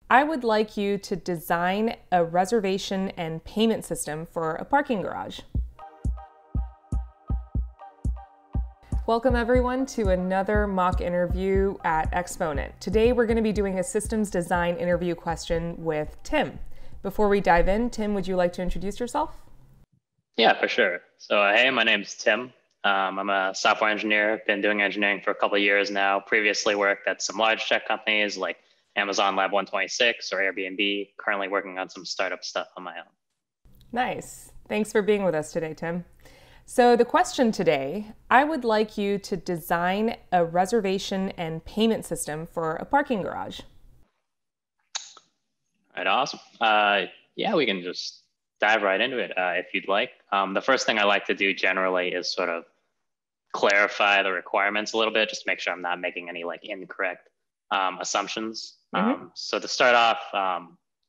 I would like you to design a reservation and payment system for a parking garage. Welcome everyone to another mock interview at Exponent. Today we're going to be doing a systems design interview question with Tim. Before we dive in, Tim, would you like to introduce yourself? Yeah, for sure. So, hey, my name's Tim. I'm a software engineer. Been doing engineering for a couple of years now. Previously worked at some large tech companies like Amazon Lab 126 or Airbnb. Currently working on some startup stuff on my own. Nice. Thanks for being with us today, Tim. So the question today, I would like you to design a reservation and payment system for a parking garage. All right, awesome. Yeah, we can just dive right into it if you'd like. The first thing I like to do generally is sort of clarify the requirements a little bit, just to make sure I'm not making any like incorrect assumptions. So to start off, I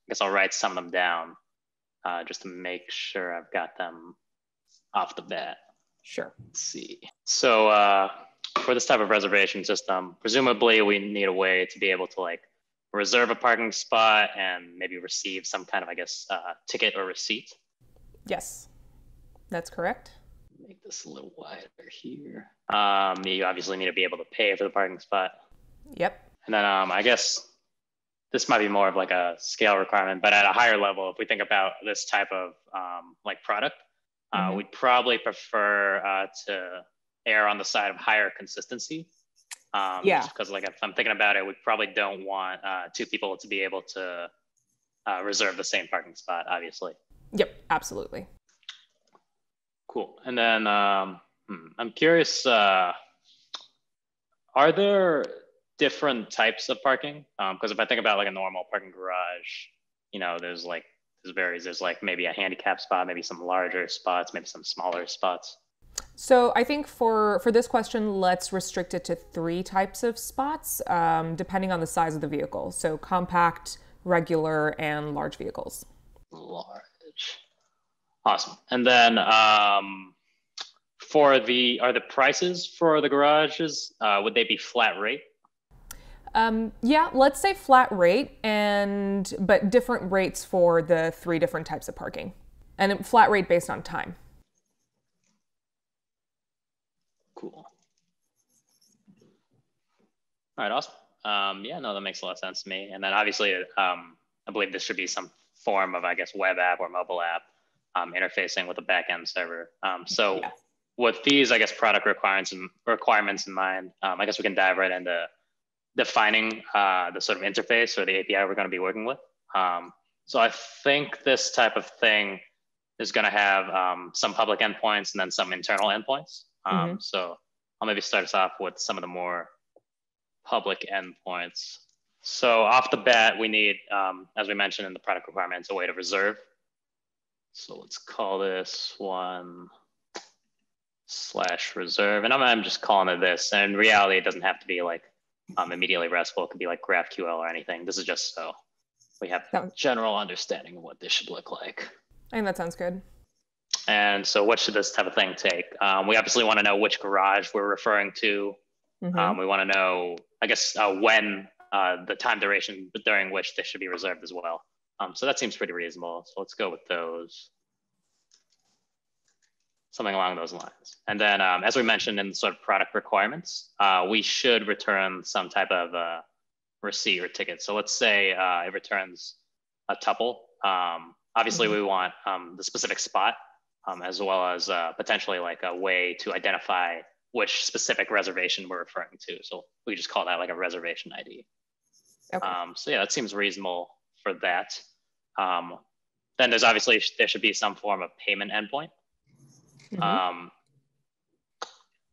guess I'll write some of them down just to make sure I've got them off the bat. Sure. Let's see. So for this type of reservation system, presumably we need a way to be able to like reserve a parking spot and maybe receive some kind of, I guess, ticket or receipt. Yes, that's correct. Make this a little wider here. You obviously need to be able to pay for the parking spot. Yep. And then I guess this might be more of like a scale requirement, but at a higher level, if we think about this type of like product, we'd probably prefer to err on the side of higher consistency. Just because like if I'm thinking about it, we probably don't want two people to be able to reserve the same parking spot, obviously. Yep, absolutely. Cool. And then I'm curious, are there different types of parking? Because if I think about like a normal parking garage, you know, there's like maybe a handicap spot, maybe some larger spots, maybe some smaller spots. So I think for this question, let's restrict it to 3 types of spots, depending on the size of the vehicle. So compact, regular, and large vehicles. Large. Awesome. And then are the prices for the garages, would they be flat rate? Yeah, let's say flat rate, but different rates for the 3 different types of parking. And flat rate based on time. Cool. All right, awesome. Yeah, no, that makes a lot of sense to me. And then obviously, I believe this should be some form of, I guess, web app or mobile app interfacing with a backend server. So with these, I guess, product requirements in mind, I guess we can dive right into defining the sort of interface or the API we're going to be working with. So I think this type of thing is going to have some public endpoints and then some internal endpoints. So I'll maybe start us off with some of the more public endpoints. So off the bat, we need, as we mentioned in the product requirements, a way to reserve. So let's call this one /reserve. And I'm just calling it this. And in reality, it doesn't have to be like immediately RESTful. It could be like GraphQL or anything. This is just so we have a general understanding of what this should look like. I think that sounds good. And so what should this type of thing take? We obviously want to know which garage we're referring to. We want to know, I guess, when the time duration during which this should be reserved as well. So that seems pretty reasonable. So let's go with those. Something along those lines. And then as we mentioned in the sort of product requirements, we should return some type of receipt or ticket. So let's say it returns a tuple. Obviously, we want the specific spot, as well as potentially like a way to identify which specific reservation we're referring to. So we just call that like a reservation ID. Okay. So yeah, that seems reasonable for that. Then there should be some form of payment endpoint.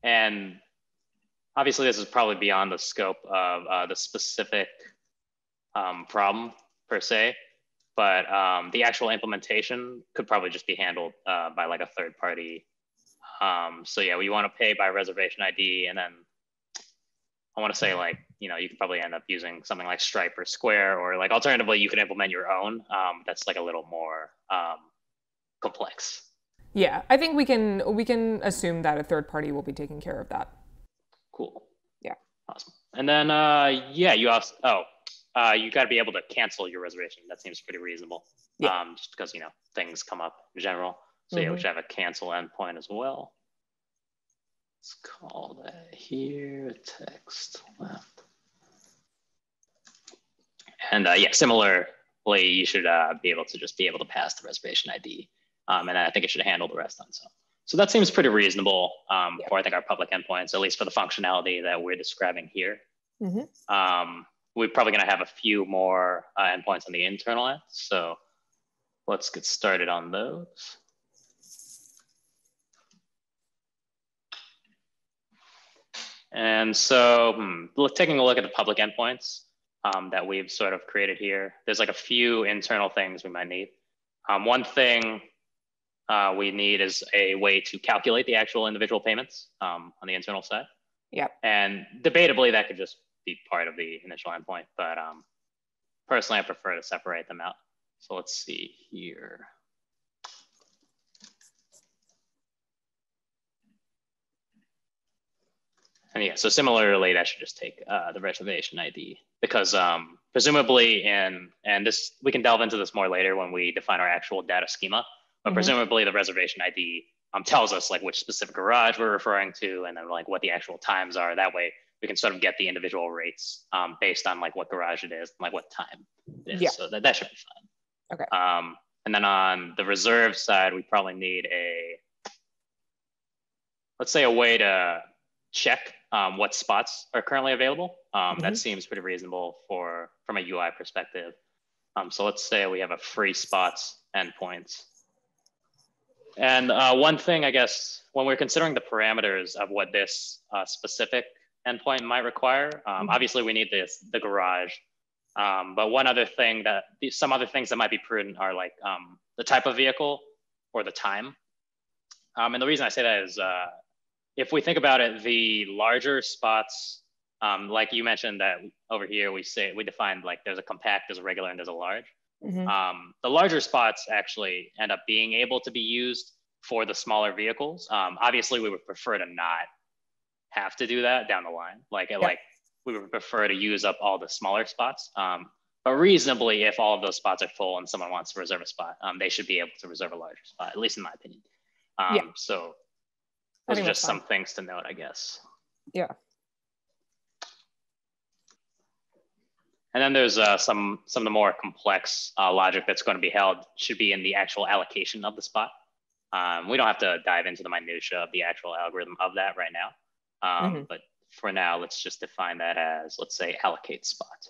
And obviously this is probably beyond the scope of the specific problem per se, but the actual implementation could probably just be handled by like a third party. So yeah, we want to pay by reservation ID, and then I want to say like, you know, you could probably end up using something like Stripe or Square, or like alternatively, you could implement your own. That's like a little more complex. Yeah, I think we can assume that a third party will be taking care of that. Cool. Yeah. Awesome. And then, yeah, you asked, you got to be able to cancel your reservation. That seems pretty reasonable. Yeah. Just because, things come up in general. So yeah, we should have a cancel endpoint as well. Let's call that here text left. And yeah, similarly, you should be able to pass the reservation ID. And I think it should handle the rest on its own. So that seems pretty reasonable for, I think, our public endpoints, at least for the functionality that we're describing here. We're probably going to have a few more endpoints on the internal end. So let's get started on those. And so taking a look at the public endpoints that we've sort of created here, there's like a few internal things we might need. One thing we need is a way to calculate the actual individual payments on the internal side. Yep. And debatably, that could just be part of the initial endpoint, but personally, I prefer to separate them out. So let's see here. And yeah, so similarly, that should just take the reservation ID because presumably and this, we can delve into this more later when we define our actual data schema, but presumably the reservation ID tells us like which specific garage we're referring to and then like what the actual times are. That way we can sort of get the individual rates based on like what garage it is, and, like what time it is. Yeah. So that should be fine. Okay. And then on the reserve side, we probably need let's say a way to check what spots are currently available. That seems pretty reasonable from a UI perspective. So let's say we have a free spots endpoint. And one thing, I guess, when we're considering the parameters of what this specific endpoint might require, obviously we need the garage. But some other things that might be prudent are like the type of vehicle or the time. And the reason I say that is if we think about it, the larger spots, like you mentioned that over here, we defined like there's a compact, there's a regular, and there's a large. The larger spots actually end up being able to be used for the smaller vehicles. Obviously, we would prefer to not have to do that down the line. Like we would prefer to use up all the smaller spots. But reasonably, if all of those spots are full and someone wants to reserve a spot, they should be able to reserve a larger spot, at least in my opinion. So those are just some things to note, I guess. Yeah. And then there's some of the more complex logic that's going to be held should be in the actual allocation of the spot. We don't have to dive into the minutia of the actual algorithm of that right now. But for now, let's just define that as, let's say, allocate spot.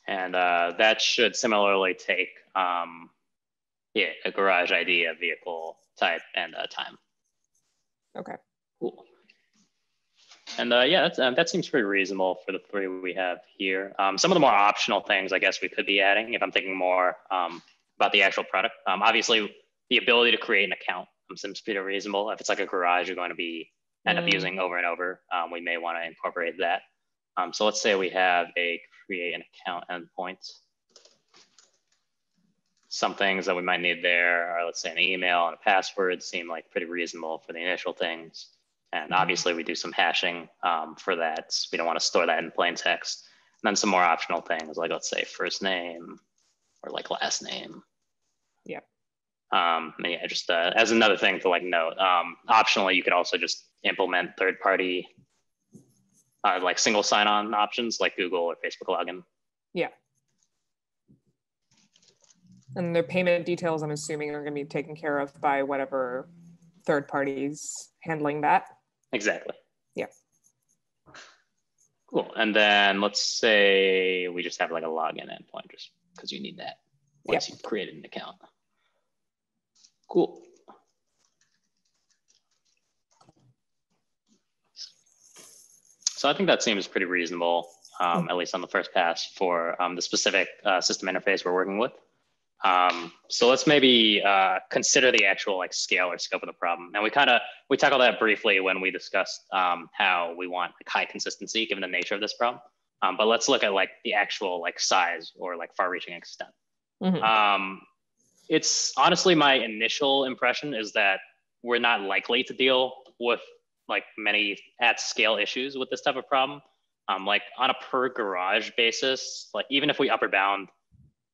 And that should similarly take a garage ID, a vehicle type, and a time. Okay. Cool. And yeah, that seems pretty reasonable for the three we have here. Some of the more optional things, I guess, we could be adding if I'm thinking more about the actual product. Obviously, the ability to create an account seems pretty reasonable. If it's like a garage you're going to be end up using over and over, we may want to incorporate that. So let's say we have a create an account endpoint. Some things that we might need there are, let's say, an email and a password seem like pretty reasonable for the initial things. And obviously we do some hashing for that. We don't want to store that in plain text. And then some more optional things like, let's say, first name or like last name. Yeah. Yeah, just as another thing to like note, optionally, you could also just implement third-party like single sign-on options like Google or Facebook login. Yeah. And their payment details, I'm assuming, are going to be taken care of by whatever third parties handling that. Exactly. Yeah. Cool. And then let's say we just have like a login endpoint just because you need that once you've created an account. Cool. So I think that seems pretty reasonable, at least on the first pass for the specific system interface we're working with. So let's maybe consider the actual like scale or scope of the problem. And we tackled that briefly when we discussed how we want like high consistency given the nature of this problem. But let's look at like the actual like size or like far-reaching extent. It's honestly my initial impression is that we're not likely to deal with like many at scale issues with this type of problem. Like on a per garage basis, like even if we upper bound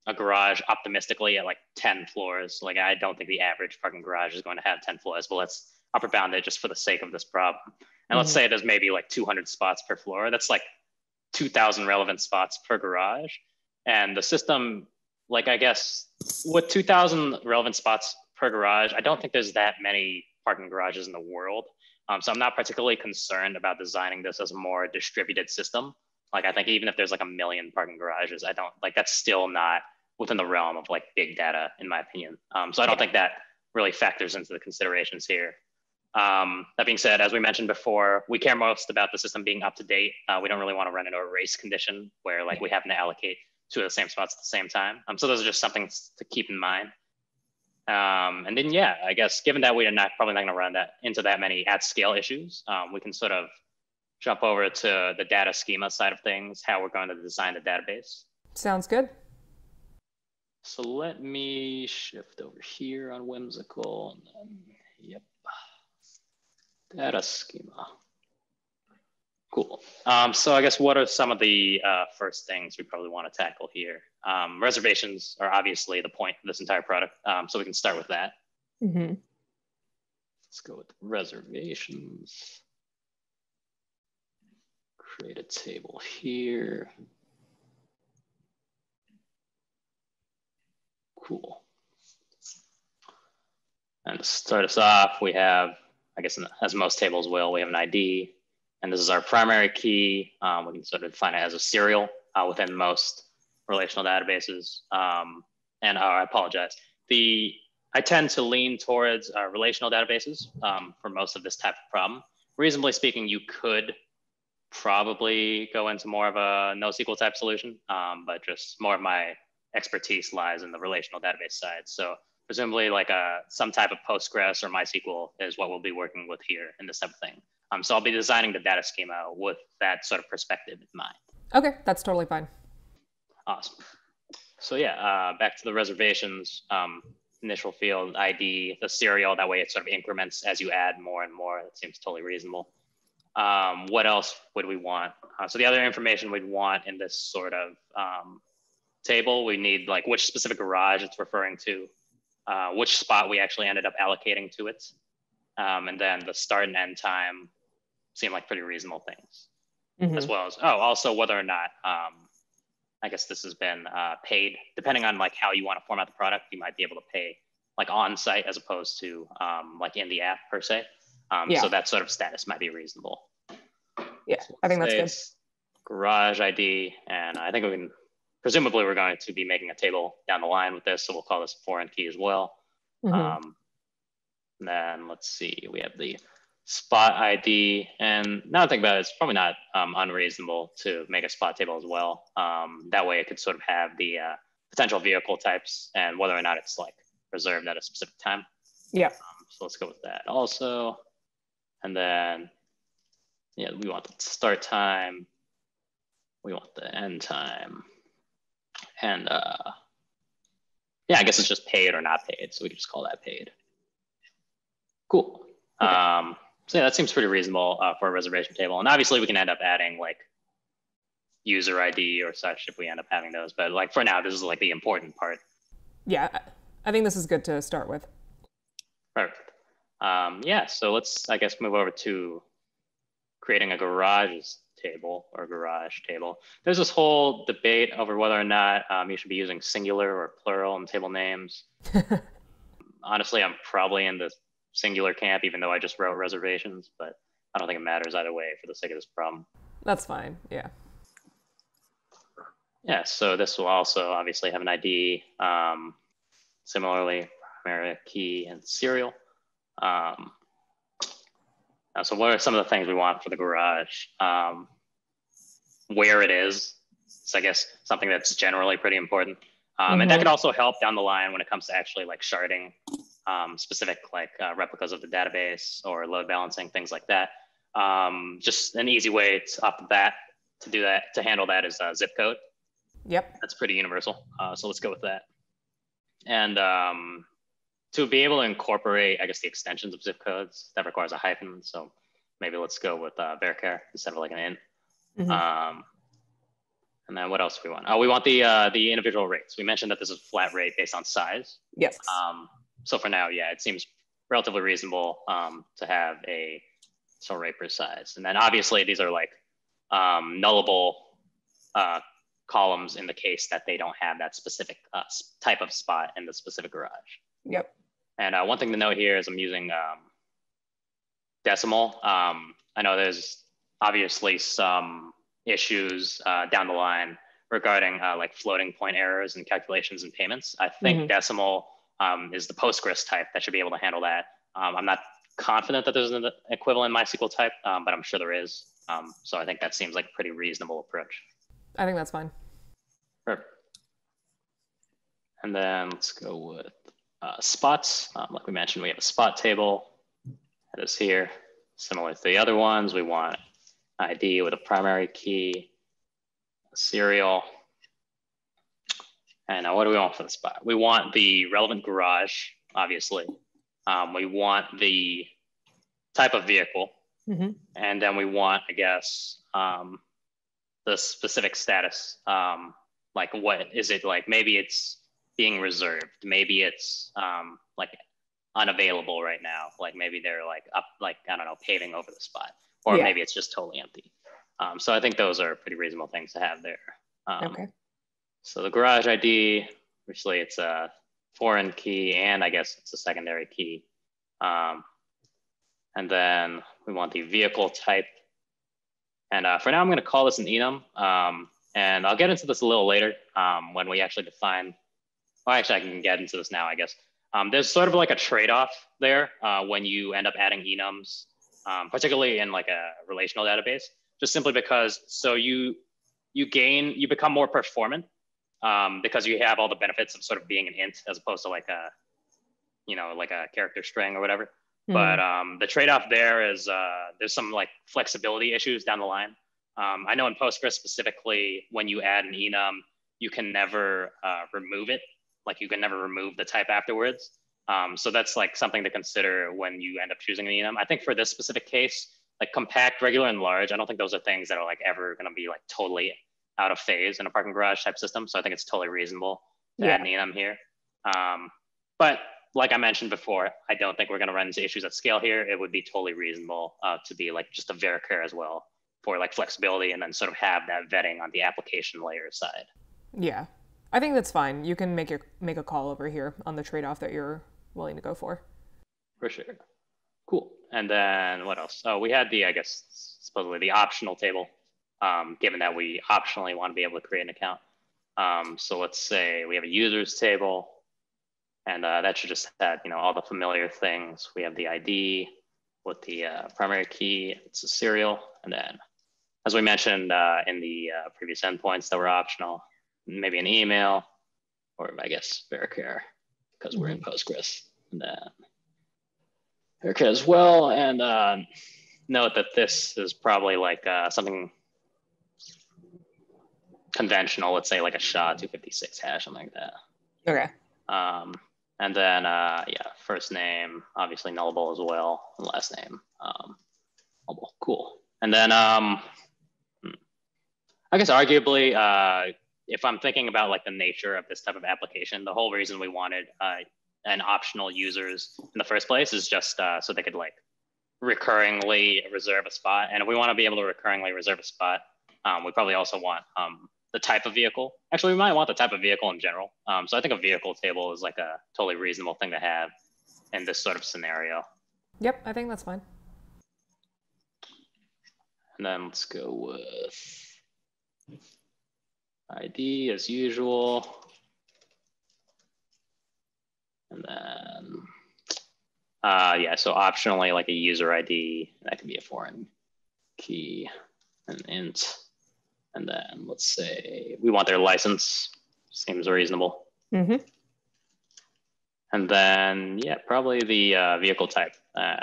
a garage optimistically at like 10 floors, like I don't think the average parking garage is going to have 10 floors, but let's upper bound it just for the sake of this problem. And let's say there's maybe like 200 spots per floor. That's like 2,000 relevant spots per garage. And the system, like I guess with 2,000 relevant spots per garage, I don't think there's that many parking garages in the world. So I'm not particularly concerned about designing this as a more distributed system. Like I think even if there's like 1 million parking garages, I don't like that's still not within the realm of like big data, in my opinion. So I don't think that really factors into the considerations here. That being said, as we mentioned before, we care most about the system being up to date. We don't really want to run into a race condition where like we happen to allocate 2 of the same spots at the same time. So those are just something to keep in mind. And then, yeah, I guess given that we are probably not going to run into that many at scale issues, we can sort of jump over to the data schema side of things, how we're going to design the database. Sounds good. So let me shift over here on Whimsical. And then, yep, data schema. Cool. So I guess what are some of the first things we probably want to tackle here? Reservations are obviously the point of this entire product, so we can start with that. Let's go with reservations. Create a table here. Cool. And to start us off, we have, I guess as most tables will, we have an ID. And this is our primary key. We can sort of define it as a serial within most relational databases. And I apologize. I tend to lean towards relational databases for most of this type of problem. Reasonably speaking, you could probably go into more of a NoSQL type solution, but just more of my expertise lies in the relational database side. So presumably like some type of Postgres or MySQL is what we'll be working with here in this type of thing. So I'll be designing the data schema with that sort of perspective in mind. Okay, that's totally fine. Awesome. So yeah, back to the reservations, initial field ID, the serial, that way it sort of increments as you add more and more. That seems totally reasonable. What else would we want? So the other information we'd want in this sort of table, we need like which specific garage it's referring to, which spot we actually ended up allocating to it, and then the start and end time seem like pretty reasonable things, as well as, also whether or not, I guess this has been paid. Depending on like how you want to format the product, you might be able to pay like on site as opposed to like in the app per se. So that sort of status might be reasonable. Yeah, so I think that's good. Garage ID, and I think we can, presumably we're going to be making a table down the line with this, so we'll call this a foreign key as well. Then let's see, we have the spot ID, and now I think about it, it's probably not unreasonable to make a spot table as well. That way it could sort of have the potential vehicle types and whether or not it's like reserved at a specific time. Yeah. So let's go with that also. And then, yeah, we want the start time. We want the end time. And yeah, I guess it's just paid or not paid. So we can just call that paid. Cool. Okay. So yeah, that seems pretty reasonable for a reservation table. And obviously we can end up adding like user ID or such if we end up having those. But like for now, this is like the important part. Yeah, I think this is good to start with. Perfect. Yeah, so let's, I guess, move over to creating a garage table or garage table. There's this whole debate over whether or not you should be using singular or plural in table names. Honestly, I'm probably in the singular camp, even though I just wrote reservations, but I don't think it matters either way for the sake of this problem. That's fine, yeah. Yeah, so this will also obviously have an ID. Similarly, primary key and serial. So what are some of the things we want for the garage? Where it is, so I guess something that's generally pretty important. And that could also help down the line when it comes to actually like sharding specific like replicas of the database or load balancing, things like that. Just an easy way off the bat to do that, to handle that is zip code. Yep. That's pretty universal. So let's go with that. And to be able to incorporate, I guess, the extensions of zip codes, that requires a hyphen. So maybe let's go with varchar instead of like an int. And then what else do we want? Oh, we want the individual rates. We mentioned that this is a flat rate based on size. Yes. So for now, yeah, it seems relatively reasonable to have a sole rate per size. And then obviously these are like nullable columns in the case that they don't have that specific type of spot in the specific garage. Yep. And one thing to note here is I'm using decimal. I know there's obviously some issues down the line regarding like floating point errors and calculations and payments. I think decimal is the Postgres type that should be able to handle that. I'm not confident that there's an equivalent MySQL type, but I'm sure there is. So I think that seems like a pretty reasonable approach. I think that's fine. Perfect. And then let's go with spots. Like we mentioned, we have a spot table that is here. Similar to the other ones, we want ID with a primary key, a serial. And now what do we want for the spot? We want the relevant garage, obviously. We want the type of vehicle. And then we want, I guess, the specific status. Like what is it like? Maybe it's being reserved. Maybe it's like unavailable right now. Like maybe they're like up, like, I don't know, paving over the spot. Or maybe it's just totally empty. So I think those are pretty reasonable things to have there. Okay. So the garage ID, obviously it's a foreign key and I guess it's a secondary key. And then we want the vehicle type. And for now, I'm going to call this an enum. And I'll get into this a little later when we actually define, well, actually I can get into this now, I guess. There's sort of like a trade-off there when you end up adding enums, particularly in like a relational database, just simply because, so you become more performant because you have all the benefits of sort of being an int as opposed to like a, you know, like a character string or whatever. But the trade-off there is there's some like flexibility issues down the line. I know in Postgres specifically, when you add an enum, you can never remove it. Like you can never remove the type afterwards. So that's like something to consider when you end up choosing an enum. I think for this specific case, like compact, regular, and large, I don't think those are things that are like ever gonna be like totally out of phase in a parking garage type system. So I think it's totally reasonable to add an enum here. But like I mentioned before, I don't think we're gonna run into issues at scale here. It would be totally reasonable to be like just a varchar as well for like flexibility and then sort of have that vetting on the application layer side. Yeah, I think that's fine. You can make a call over here on the trade-off that you're willing to go for. For sure. Cool. And then what else? Oh, we had the, I guess, supposedly the optional table, given that we optionally want to be able to create an account. So let's say we have a users table, and that should just have, you know, all the familiar things. We have the ID with the primary key, it's a serial. And then, as we mentioned in the previous endpoints that were optional, maybe an email, or I guess varchar, because we're in Postgres. And then varchar as well. And note that this is probably like something conventional, let's say like a SHA-256 hash, something like that. Okay. And then, yeah, first name, obviously nullable as well, and last name, nullable. Cool. And then, I guess arguably, if I'm thinking about like the nature of this type of application, the whole reason we wanted an optional users in the first place is just so they could like recurringly reserve a spot. And if we want to be able to recurringly reserve a spot, we probably also want the type of vehicle. Actually, we might want the type of vehicle in general. So I think a vehicle table is like a totally reasonable thing to have in this sort of scenario. Yep, I think that's fine. And then let's go with ID as usual. And then, yeah, so optionally like a user ID, that could be a foreign key, an int. And then let's say we want their license, seems reasonable. And then, yeah, probably the vehicle type,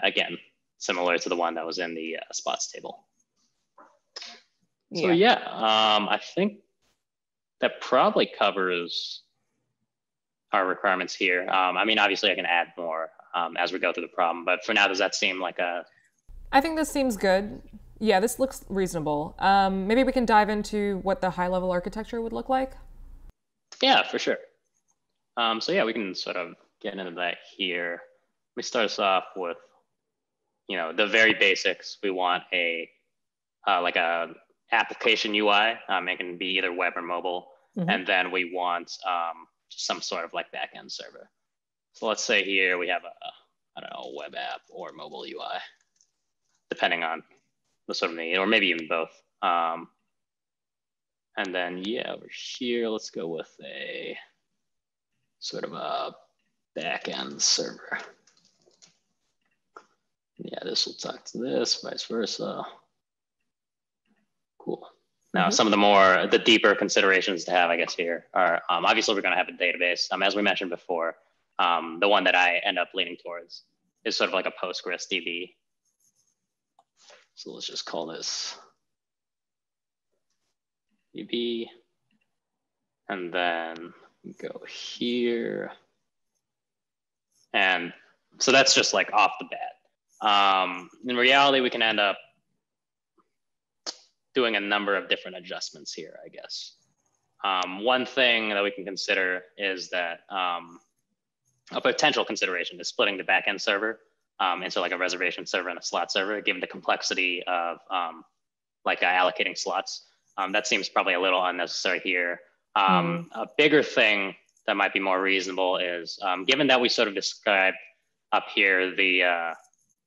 again, similar to the one that was in the spots table. So yeah, I think that probably covers our requirements here. I mean, obviously I can add more as we go through the problem, but for now, does that seem like a... I think this seems good. Yeah, this looks reasonable. Maybe we can dive into what the high-level architecture would look like. Yeah, for sure. So yeah, we can sort of get into that here. We start us off with, the very basics. We want like a application UI. It can be either web or mobile. Mm-hmm. And then we want some sort of like backend server. So let's say here we have I don't know, web app or mobile UI, depending on the sort of need, or maybe even both. And then, yeah, over here, let's go with a sort of a backend server. Yeah, this will talk to this, vice versa. Cool. Now, some of the deeper considerations to have, I guess, here are obviously we're going to have a database. As we mentioned before, the one that I end up leaning towards is sort of like a Postgres DB. So let's just call this DB. And then go here. And so that's just like off the bat. In reality, we can end up doing a number of different adjustments here, I guess. One thing that we can consider is that a potential consideration is splitting the backend server into like a reservation server and a slot server, given the complexity of allocating slots. That seems probably a little unnecessary here. A bigger thing that might be more reasonable is, given that we sort of described up here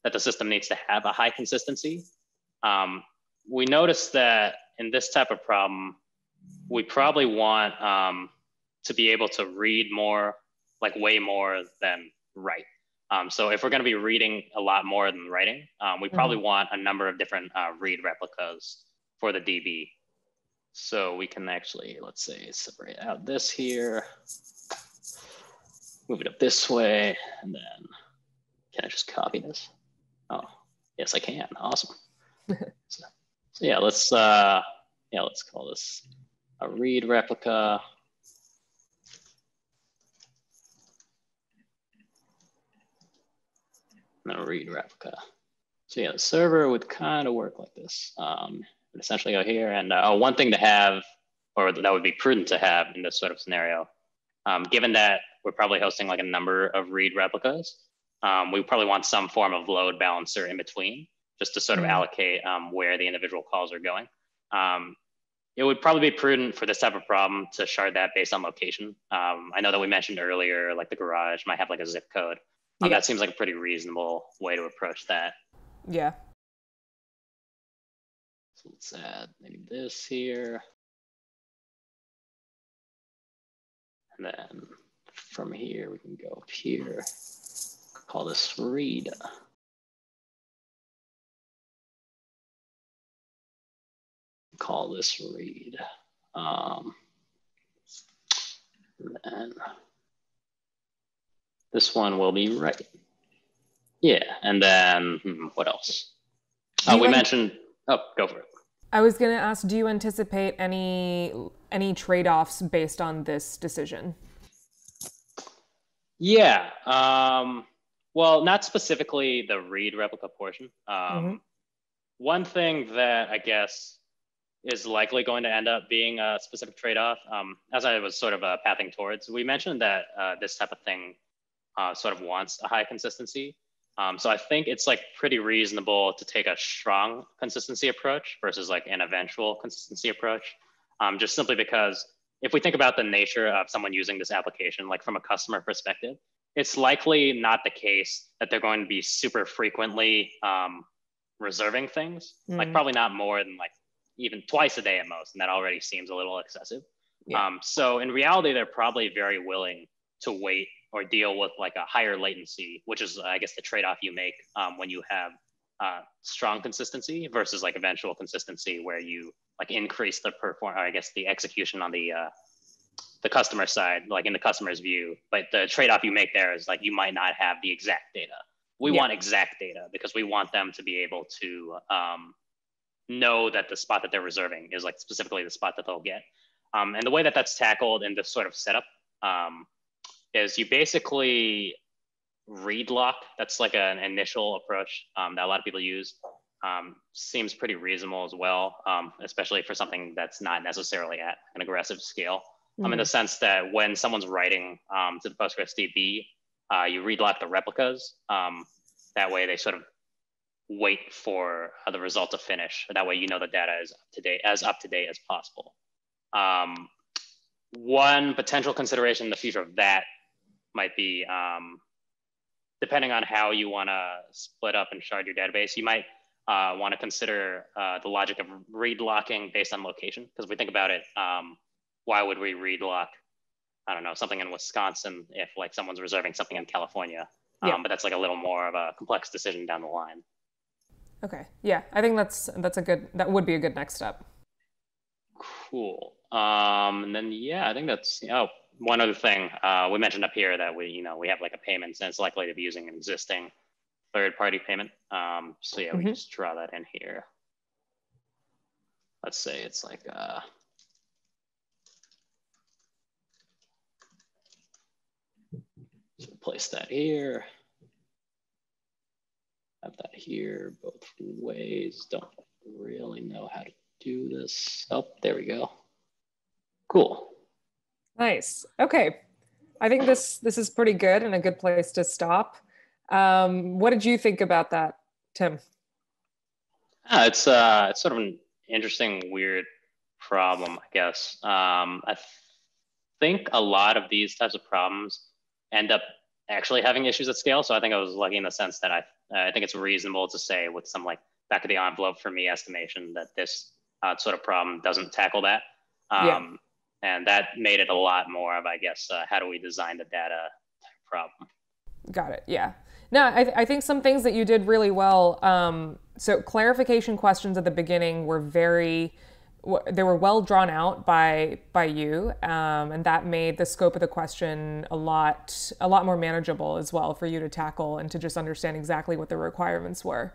that the system needs to have a high consistency, we noticed that in this type of problem, we probably want to be able to read more, like way more than write. So if we're going to be reading a lot more than writing, we probably want a number of different read replicas for the DB. So we can actually, let's say, separate out this here, move it up this way, and then can I just copy this? Oh, yes, I can. Awesome. So yeah, let's call this a read replica. And then a read replica. So yeah, the server would kind of work like this. Would essentially go here, and one thing to have, or that would be prudent to have in this sort of scenario, given that we're probably hosting like a number of read replicas, we probably want some form of load balancer in between, just to sort of allocate where the individual calls are going. It would probably be prudent for this type of problem to shard that based on location. I know that we mentioned earlier, like the garage might have like a zip code. That seems like a pretty reasonable way to approach that. Yeah. So let's add maybe this here. And then from here, we can go up here, call this read. Call this read. And this one will be write. Yeah, and then what else? We mentioned, oh, go for it. I was going to ask, do you anticipate any trade-offs based on this decision? Yeah, well, not specifically the read replica portion. One thing that I guess is likely going to end up being a specific trade-off, as I was sort of pathing towards, we mentioned that this type of thing sort of wants a high consistency. So I think it's like pretty reasonable to take a strong consistency approach versus like an eventual consistency approach, just simply because if we think about the nature of someone using this application, like from a customer perspective, it's likely not the case that they're going to be super frequently reserving things, like probably not more than like even twice a day at most, and that already seems a little excessive. So in reality, they're probably very willing to wait or deal with like a higher latency, which is, I guess, the trade-off you make when you have strong consistency versus like eventual consistency, where you like increase the the execution on the customer side, like in the customer's view. But the trade-off you make there is like you might not have the exact data. We want exact data because we want them to be able to know that the spot that they're reserving is like specifically the spot that they'll get. And the way that that's tackled in this sort of setup is you basically read lock. That's like an initial approach that a lot of people use. seems pretty reasonable as well, especially for something that's not necessarily at an aggressive scale. In the sense that when someone's writing to the PostgreSDB, you read lock the replicas. That way they sort of wait for the result to finish. That way you know the data is up to date as possible. One potential consideration in the future of that might be, depending on how you want to split up and shard your database, you might want to consider the logic of read locking based on location. Because if we think about it, why would we read lock, I don't know, something in Wisconsin if like someone's reserving something in California? But that's like a little more of a complex decision down the line. Okay, yeah, I think that would be a good next step. Cool. And then I think that's one other thing we mentioned up here that we have like a payment and it's likely to be using an existing third-party payment. So we just draw that in here. Let's say it's like so place that here. Have that here both ways. Don't really know how to do this. Oh, there we go. Cool. Nice. Okay. I think this is pretty good and a good place to stop. What did you think about that, Tim? It's sort of an interesting, weird problem, I guess. I think a lot of these types of problems end up actually having issues at scale. So I think I was lucky in the sense that I think it's reasonable to say with some like back of the envelope for me estimation that this sort of problem doesn't tackle that. And that made it a lot more of, I guess, how do we design the data problem. Got it. Yeah. No, I think some things that you did really well. So clarification questions at the beginning were they were well drawn out by you, and that made the scope of the question a lot more manageable as well for you to tackle and to just understand exactly what the requirements were.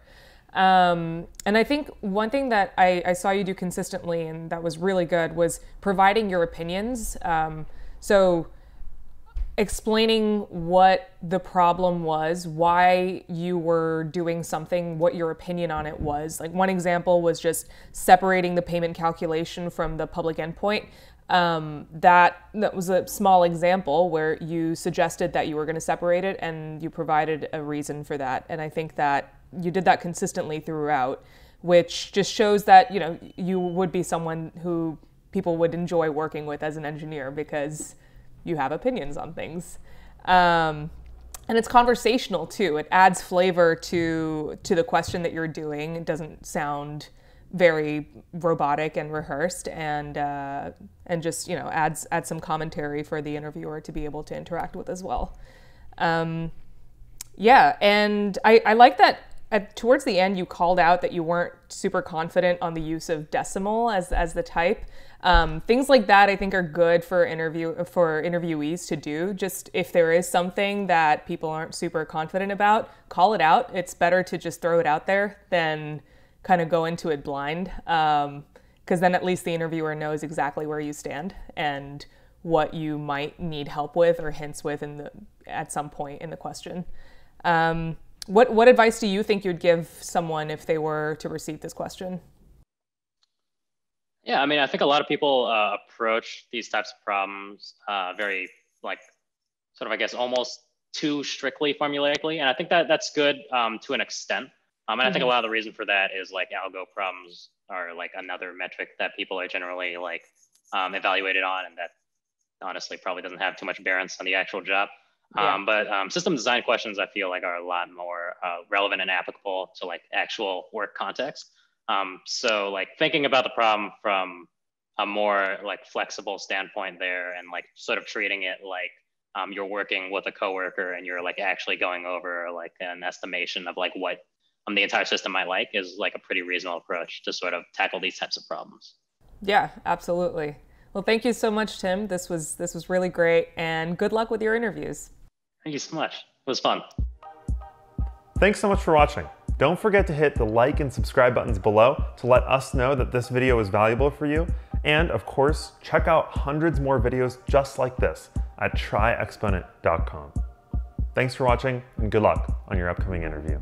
And I think one thing that I saw you do consistently and that was really good was providing your opinions. So explaining what the problem was, why you were doing something, what your opinion on it was. Like one example was just separating the payment calculation from the public endpoint. That was a small example where you suggested that you were going to separate it and you provided a reason for that. And I think that you did that consistently throughout, which just shows that, you would be someone who people would enjoy working with as an engineer because you have opinions on things. And it's conversational too. It adds flavor to the question that you're doing. It doesn't sound very robotic and rehearsed, and just adds some commentary for the interviewer to be able to interact with as well. And I like that towards the end you called out that you weren't super confident on the use of decimal as the type. Things like that I think are good for interviewees to do. Just if there is something that people aren't super confident about, call it out. It's better to just throw it out there than kind of go into it blind, because then at least the interviewer knows exactly where you stand and what you might need help with or hints with at some point in the question. What advice do you think you'd give someone if they were to receive this question? Yeah, I mean, I think a lot of people approach these types of problems very, like, sort of, I guess, almost too strictly formulaically. And I think that's good to an extent. And I think a lot of the reason for that is like algo problems are like another metric that people are generally like evaluated on, and that honestly probably doesn't have too much bearance on the actual job. But system design questions I feel like are a lot more relevant and applicable to like actual work context. So like thinking about the problem from a more like flexible standpoint there, and like sort of treating it like you're working with a coworker and you're like actually going over like an estimation of like what the entire system might like, is like a pretty reasonable approach to sort of tackle these types of problems. Yeah, absolutely. Well, thank you so much, Tim. This was really great, and good luck with your interviews. Thank you so much. It was fun. Thanks so much for watching. Don't forget to hit the like and subscribe buttons below to let us know that this video was valuable for you. And of course, check out hundreds more videos just like this at tryexponent.com. Thanks for watching, and good luck on your upcoming interview.